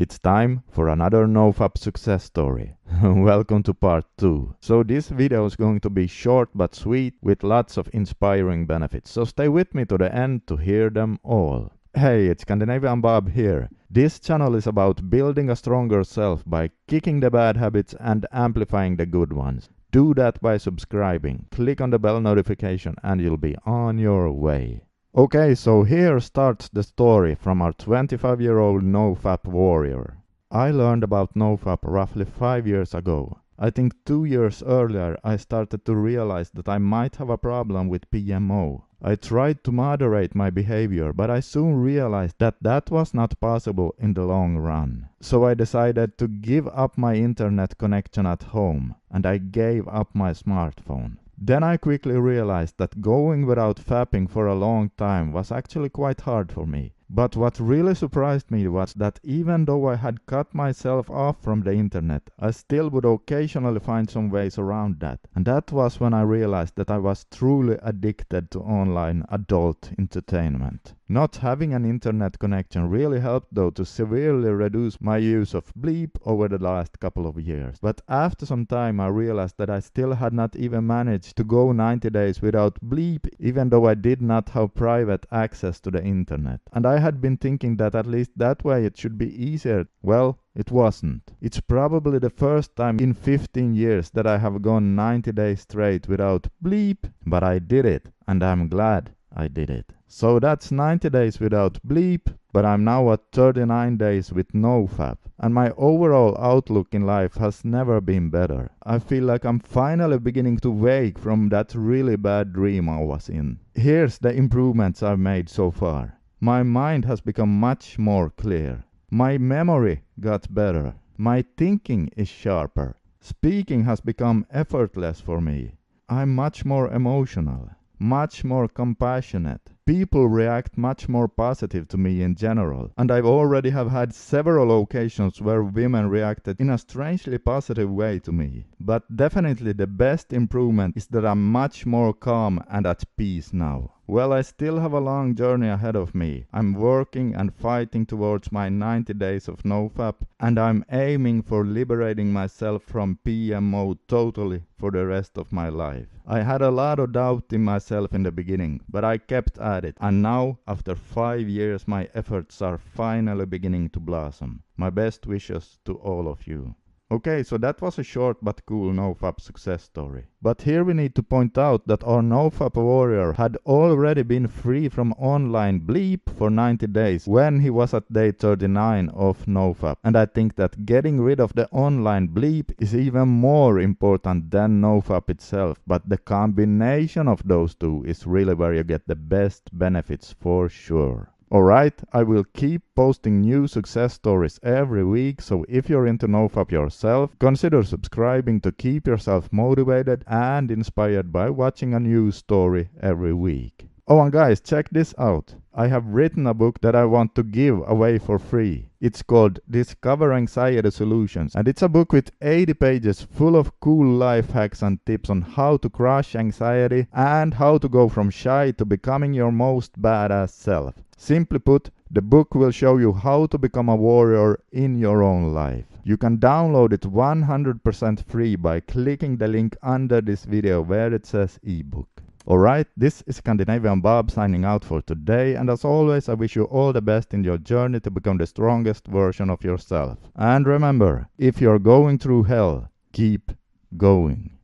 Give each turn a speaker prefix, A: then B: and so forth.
A: It's time for another NoFap success story. Welcome to part 2. So this video is going to be short but sweet with lots of inspiring benefits. So stay with me to the end to hear them all. Hey, it's Scandinavian Bob here. This channel is about building a stronger self by kicking the bad habits and amplifying the good ones. Do that by subscribing. Click on the bell notification and you'll be on your way. Okay, so here starts the story from our 25-year-old NoFap warrior. I learned about NoFap roughly 5 years ago. I think 2 years earlier I started to realize that I might have a problem with PMO. I tried to moderate my behavior, but I soon realized that that was not possible in the long run. So I decided to give up my internet connection at home, and I gave up my smartphone. Then I quickly realized that going without fapping for a long time was actually quite hard for me. But what really surprised me was that even though I had cut myself off from the internet, I still would occasionally find some ways around that. And that was when I realized that I was truly addicted to online adult entertainment. Not having an internet connection really helped though to severely reduce my use of bleep over the last couple of years. But after some time I realized that I still had not even managed to go 90 days without bleep, even though I did not have private access to the internet. And I had been thinking that at least that way it should be easier. Well, it wasn't. It's probably the first time in 15 years that I have gone 90 days straight without bleep, but I did it, and I'm glad I did it. So that's 90 days without bleep, but I'm now at 39 days with NoFap, and my overall outlook in life has never been better. I feel like I'm finally beginning to wake from that really bad dream I was in. Here's the improvements I've made so far. My mind has become much more clear. My memory got better. My thinking is sharper. Speaking has become effortless for me. I'm much more emotional, much more compassionate. People react much more positive to me in general, and I've already have had several occasions where women reacted in a strangely positive way to me. But definitely the best improvement is that I'm much more calm and at peace now. Well, I still have a long journey ahead of me. I'm working and fighting towards my 90 days of NoFap, and I'm aiming for liberating myself from PMO totally for the rest of my life. I had a lot of doubt in myself in the beginning, but I kept at it, and now, after 5 years, my efforts are finally beginning to blossom. My best wishes to all of you. Okay, so that was a short but cool NoFap success story. But here we need to point out that our NoFap warrior had already been free from online bleep for 90 days when he was at day 39 of NoFap. And I think that getting rid of the online bleep is even more important than NoFap itself. But the combination of those two is really where you get the best benefits for sure. Alright, I will keep posting new success stories every week, so if you're into NoFap yourself, consider subscribing to keep yourself motivated and inspired by watching a new story every week. Oh, and guys, check this out. I have written a book that I want to give away for free. It's called Discover Anxiety Solutions, and it's a book with 80 pages full of cool life hacks and tips on how to crush anxiety and how to go from shy to becoming your most badass self. Simply put, the book will show you how to become a warrior in your own life. You can download it 100% free by clicking the link under this video where it says ebook. Alright, this is Scandinavian Bob signing out for today, and as always I wish you all the best in your journey to become the strongest version of yourself. And remember, if you're going through hell, keep going.